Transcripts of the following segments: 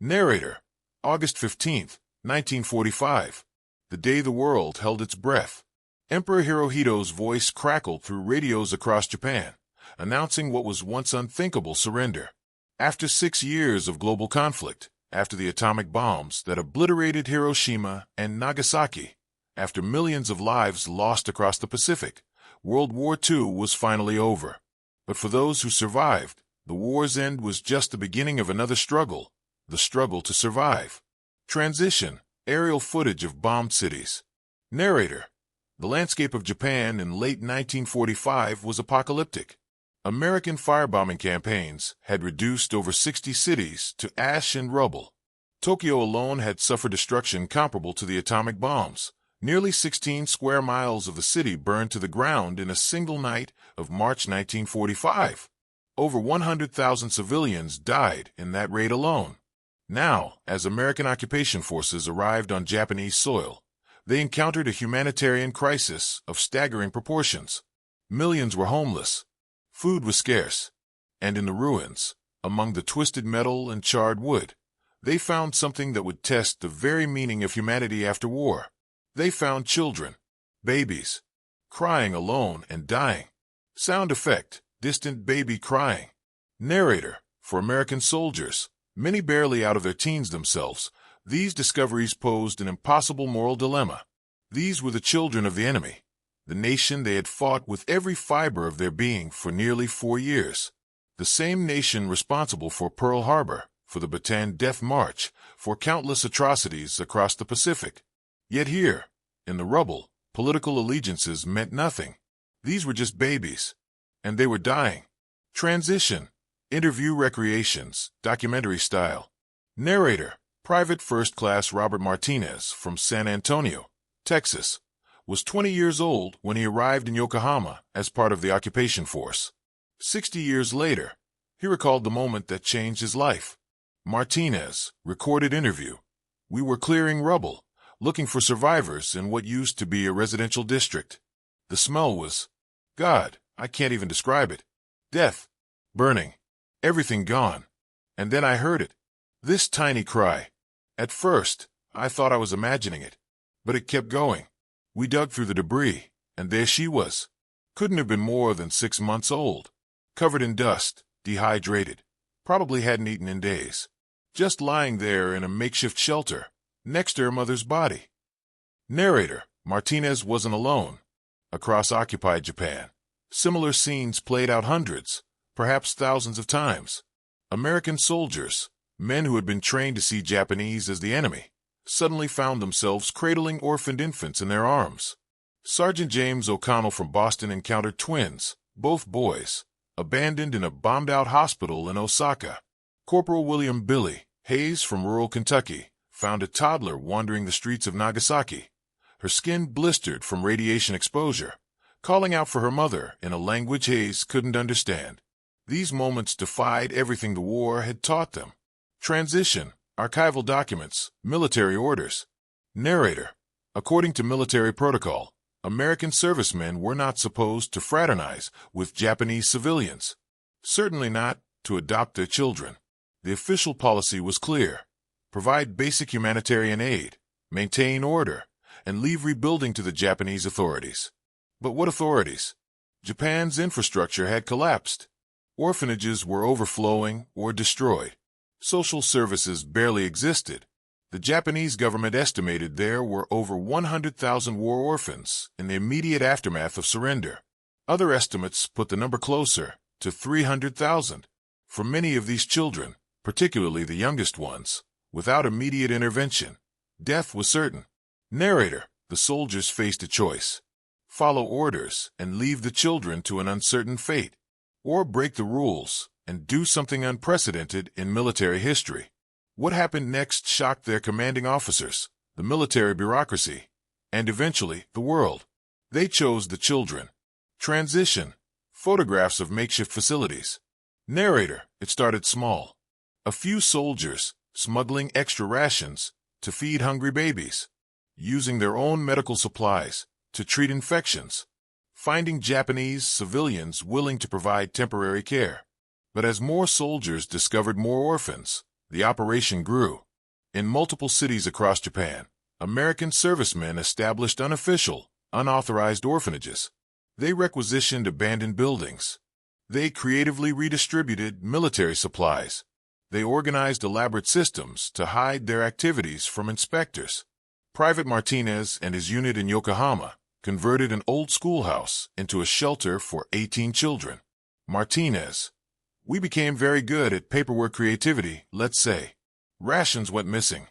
Narrator, August 15th, 1945. The day the world held its breath. Emperor Hirohito's voice crackled through radios across Japan, announcing what was once unthinkable surrender. After 6 years of global conflict, after the atomic bombs that obliterated Hiroshima and Nagasaki, after millions of lives lost across the Pacific, World War II was finally over. But for those who survived, the war's end was just the beginning of another struggle, the struggle to survive. Transition, aerial footage of bombed cities. Narrator, the landscape of Japan in late 1945 was apocalyptic. American firebombing campaigns had reduced over 60 cities to ash and rubble. Tokyo alone had suffered destruction comparable to the atomic bombs. Nearly 16 square miles of the city burned to the ground in a single night of March 1945. Over 100,000 civilians died in that raid alone. Now, as American occupation forces arrived on Japanese soil, they encountered a humanitarian crisis of staggering proportions. Millions were homeless. Food was scarce. And in the ruins, among the twisted metal and charred wood, they found something that would test the very meaning of humanity after war. They found children, babies, crying alone and dying. Sound effect, distant baby crying. Narrator, for American soldiers, many barely out of their teens themselves, these discoveries posed an impossible moral dilemma. These were the children of the enemy, the nation they had fought with every fiber of their being for nearly 4 years. The same nation responsible for Pearl Harbor, for the Bataan Death March, for countless atrocities across the Pacific. Yet here, in the rubble, political allegiances meant nothing. These were just babies, and they were dying. Transition, interview recreations, documentary style. Narrator, Private First Class Robert Martinez from San Antonio, Texas, was 20 years old when he arrived in Yokohama as part of the occupation force. 60 years later, he recalled the moment that changed his life. Martinez, recorded interview. We were clearing rubble, looking for survivors in what used to be a residential district. The smell was, God, I can't even describe it. Death, burning, everything gone. And then I heard it. This tiny cry. At first, I thought I was imagining it. But it kept going. We dug through the debris, and there she was. Couldn't have been more than 6 months old. Covered in dust, dehydrated. Probably hadn't eaten in days. Just lying there in a makeshift shelter, next to her mother's body. Narrator, Martinez wasn't alone. Across occupied Japan, similar scenes played out hundreds, perhaps thousands of times. American soldiers, men who had been trained to see Japanese as the enemy, suddenly found themselves cradling orphaned infants in their arms. Sergeant James O'Connell from Boston encountered twins, both boys, abandoned in a bombed-out hospital in Osaka. Corporal William Billy Hayes from rural Kentucky found a toddler wandering the streets of Nagasaki, her skin blistered from radiation exposure, calling out for her mother in a language Hayes couldn't understand. These moments defied everything the war had taught them. Transition, archival documents, military orders. Narrator, according to military protocol, American servicemen were not supposed to fraternize with Japanese civilians. Certainly not to adopt their children. The official policy was clear. Provide basic humanitarian aid, maintain order, and leave rebuilding to the Japanese authorities. But what authorities? Japan's infrastructure had collapsed. Orphanages were overflowing or destroyed. Social services barely existed. The Japanese government estimated there were over 100,000 war orphans in the immediate aftermath of surrender. Other estimates put the number closer to 300,000. For many of these children, particularly the youngest ones, without immediate intervention, death was certain. Narrator, the soldiers faced a choice. Follow orders and leave the children to an uncertain fate, or break the rules and do something unprecedented in military history. What happened next shocked their commanding officers, the military bureaucracy, and eventually the world. They chose the children. Transition, photographs of makeshift facilities. Narrator, it started small. A few soldiers smuggling extra rations to feed hungry babies, using their own medical supplies to treat infections, finding Japanese civilians willing to provide temporary care. But as more soldiers discovered more orphans, The operation grew. In multiple cities across Japan, American servicemen established unofficial, unauthorized orphanages. They requisitioned abandoned buildings. They creatively redistributed military supplies. They organized elaborate systems to hide their activities from inspectors. Private Martinez and his unit in Yokohama converted an old schoolhouse into a shelter for 18 children. Martinez: "We became very good at paperwork creativity, let's say. Rations went missing.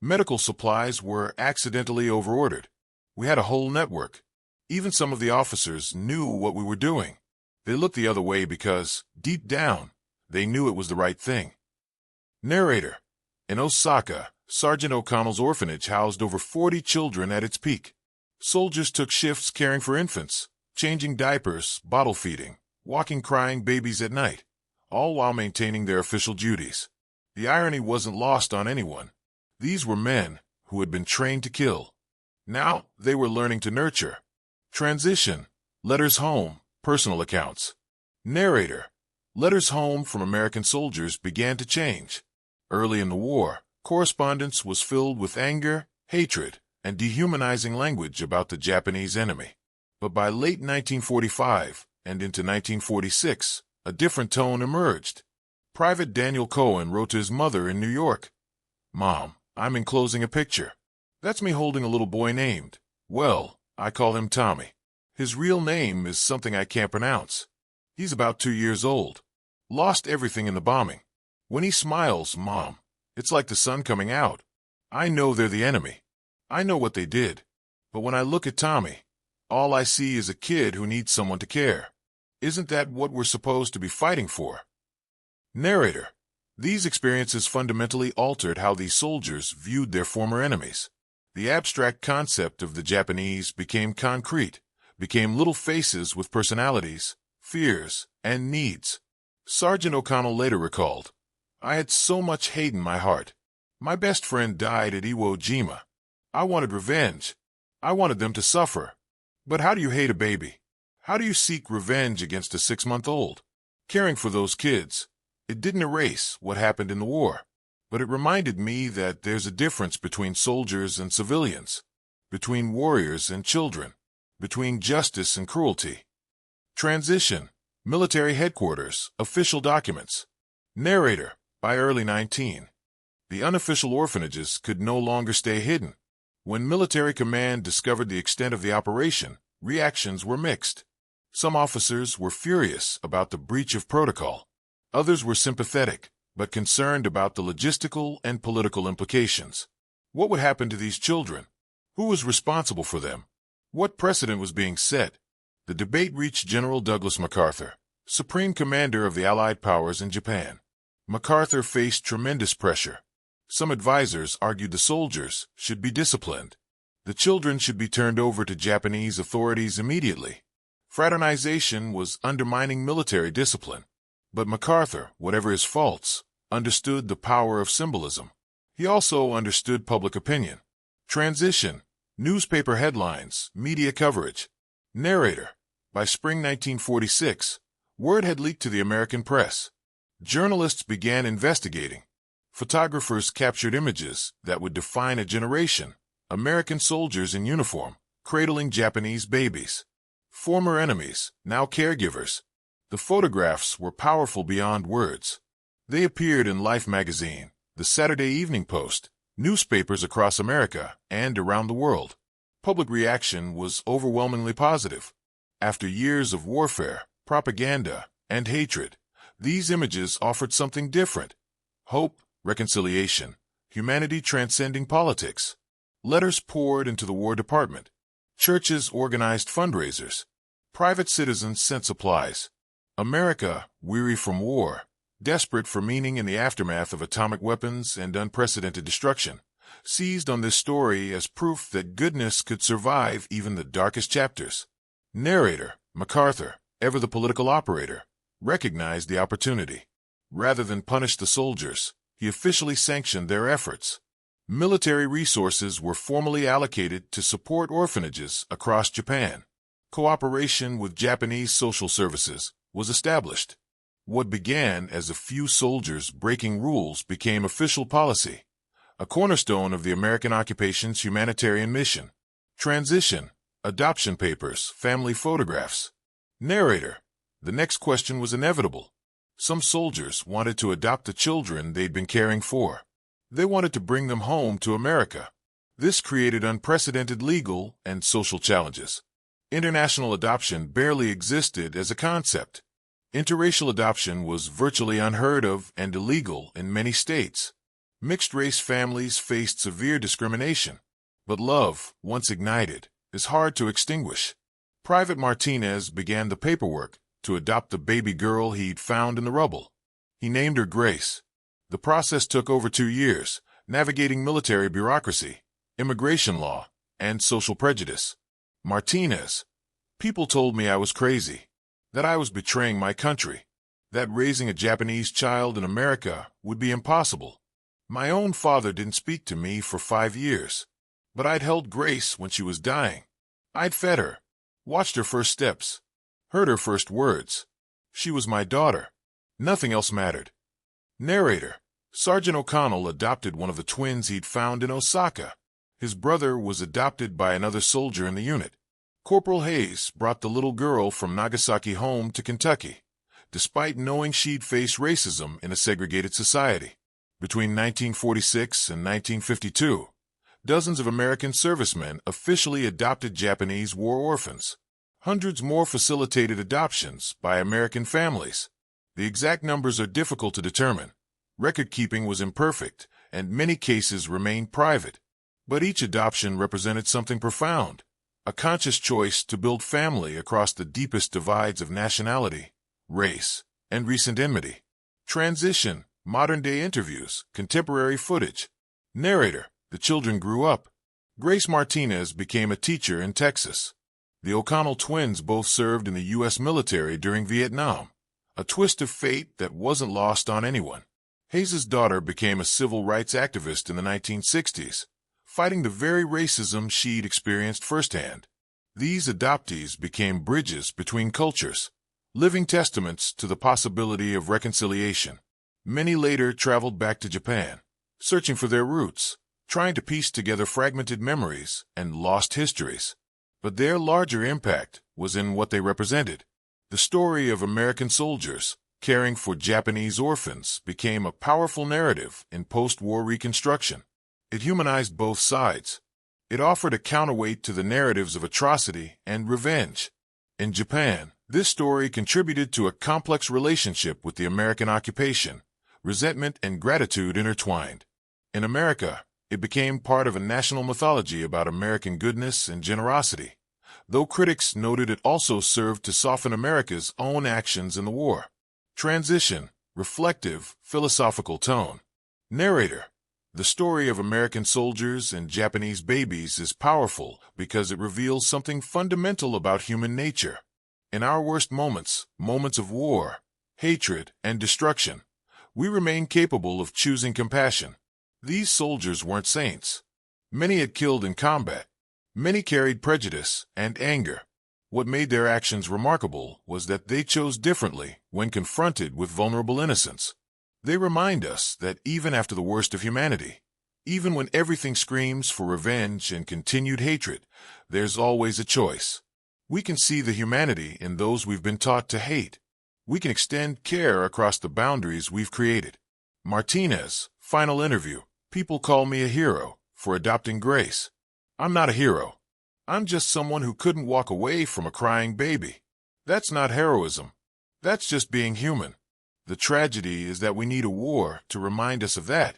Medical supplies were accidentally overordered. We had a whole network. Even some of the officers knew what we were doing. They looked the other way because, deep down, they knew it was the right thing." Narrator: "In Osaka, Sergeant O'Connell's orphanage housed over 40 children at its peak. Soldiers took shifts caring for infants, changing diapers, bottle feeding, walking crying babies at night, all while maintaining their official duties. The irony wasn't lost on anyone. These were men who had been trained to kill. Now they were learning to nurture." Transition: Letters home, personal accounts. Narrator: "Letters home from American soldiers began to change. Early in the war, correspondence was filled with anger, hatred, and dehumanizing language about the Japanese enemy. But by late 1945 and into 1946, a different tone emerged. Private Daniel Cohen wrote to his mother in New York, 'Mom, I'm enclosing a picture. That's me holding a little boy named, well, I call him Tommy. His real name is something I can't pronounce. He's about 2 years old. Lost everything in the bombing. When he smiles, Mom, it's like the sun coming out. I know they're the enemy. I know what they did. But when I look at Tommy, all I see is a kid who needs someone to care. Isn't that what we're supposed to be fighting for?'" Narrator: "These experiences fundamentally altered how these soldiers viewed their former enemies. The abstract concept of the Japanese became concrete, became little faces with personalities, fears, and needs." Sergeant O'Connell later recalled, "I had so much hate in my heart. My best friend died at Iwo Jima. I wanted revenge. I wanted them to suffer. But how do you hate a baby? How do you seek revenge against a 6-month-old? Caring for those kids, it didn't erase what happened in the war, but it reminded me that there's a difference between soldiers and civilians, between warriors and children, between justice and cruelty." Transition: Military headquarters, official documents. Narrator: By early 19, the unofficial orphanages could no longer stay hidden. When military command discovered the extent of the operation, reactions were mixed. Some officers were furious about the breach of protocol. Others were sympathetic, but concerned about the logistical and political implications. What would happen to these children? Who was responsible for them? What precedent was being set? The debate reached General Douglas MacArthur, Supreme Commander of the Allied powers in Japan. MacArthur faced tremendous pressure. Some advisors argued the soldiers should be disciplined. The children should be turned over to Japanese authorities immediately. Fraternization was undermining military discipline. But MacArthur, whatever his faults, understood the power of symbolism. He also understood public opinion. Transition: Newspaper headlines, media coverage. Narrator: By spring 1946, word had leaked to the American press. Journalists began investigating. Photographers captured images that would define a generation. American soldiers in uniform, cradling Japanese babies. Former enemies, now caregivers. The photographs were powerful beyond words. They appeared in Life magazine, the Saturday Evening Post, newspapers across America and around the world. Public reaction was overwhelmingly positive. After years of warfare, propaganda, and hatred, these images offered something different: hope, reconciliation, humanity transcending politics. Letters poured into the War Department. Churches organized fundraisers. Private citizens sent supplies. America, weary from war, desperate for meaning in the aftermath of atomic weapons and unprecedented destruction, seized on this story as proof that goodness could survive even the darkest chapters. Narrator: MacArthur, ever the political operator, recognized the opportunity. Rather than punish the soldiers, he officially sanctioned their efforts. Military resources were formally allocated to support orphanages across Japan. Cooperation with Japanese social services was established. What began as a few soldiers breaking rules became official policy, a cornerstone of the American occupation's humanitarian mission. Transition, adoption papers, family photographs. Narrator. The next question was inevitable. Some soldiers wanted to adopt the children they'd been caring for. They wanted to bring them home to America. This created unprecedented legal and social challenges. International adoption barely existed as a concept. Interracial adoption was virtually unheard of and illegal in many states. Mixed-race families faced severe discrimination. But love, once ignited, is hard to extinguish. Private Martinez began the paperwork to adopt the baby girl he'd found in the rubble. He named her Grace. The process took over 2 years, navigating military bureaucracy, immigration law, and social prejudice. Martinez. People told me I was crazy, that I was betraying my country, that raising a Japanese child in America would be impossible. My own father didn't speak to me for 5 years, but I'd held Grace when she was dying. I'd fed her, watched her first steps, heard her first words. She was my daughter. Nothing else mattered. Narrator. Sergeant O'Connell adopted one of the twins he'd found in Osaka. His brother was adopted by another soldier in the unit. Corporal Hayes brought the little girl from Nagasaki home to Kentucky, despite knowing she'd face racism in a segregated society. Between 1946 and 1952, dozens of American servicemen officially adopted Japanese war orphans. Hundreds more facilitated adoptions by American families. The exact numbers are difficult to determine. Record-keeping was imperfect, and many cases remained private. But each adoption represented something profound, a conscious choice to build family across the deepest divides of nationality, race, and recent enmity. Transition, modern-day interviews, contemporary footage. Narrator. The children grew up. Grace Martinez became a teacher in Texas. The O'Connell twins both served in the U.S. military during Vietnam, a twist of fate that wasn't lost on anyone. Hayes's daughter became a civil rights activist in the 1960s, fighting the very racism she'd experienced firsthand. These adoptees became bridges between cultures, living testaments to the possibility of reconciliation. Many later traveled back to Japan, searching for their roots, trying to piece together fragmented memories and lost histories. But their larger impact was in what they represented. The story of American soldiers caring for Japanese orphans became a powerful narrative in post-war reconstruction. It humanized both sides. It offered a counterweight to the narratives of atrocity and revenge. In Japan, this story contributed to a complex relationship with the American occupation, resentment and gratitude intertwined. In America, it became part of a national mythology about American goodness and generosity, though critics noted it also served to soften America's own actions in the war. Transition, reflective, philosophical tone. Narrator. The story of American soldiers and Japanese babies is powerful because it reveals something fundamental about human nature. In our worst moments, moments of war, hatred, and destruction, we remain capable of choosing compassion. These soldiers weren't saints. Many had killed in combat. Many carried prejudice and anger. What made their actions remarkable was that they chose differently when confronted with vulnerable innocence. They remind us that even after the worst of humanity, even when everything screams for revenge and continued hatred, there's always a choice. We can see the humanity in those we've been taught to hate. We can extend care across the boundaries we've created. Martinez, final interview. People call me a hero for adopting Grace. I'm not a hero. I'm just someone who couldn't walk away from a crying baby. That's not heroism. That's just being human. The tragedy is that we need a war to remind us of that.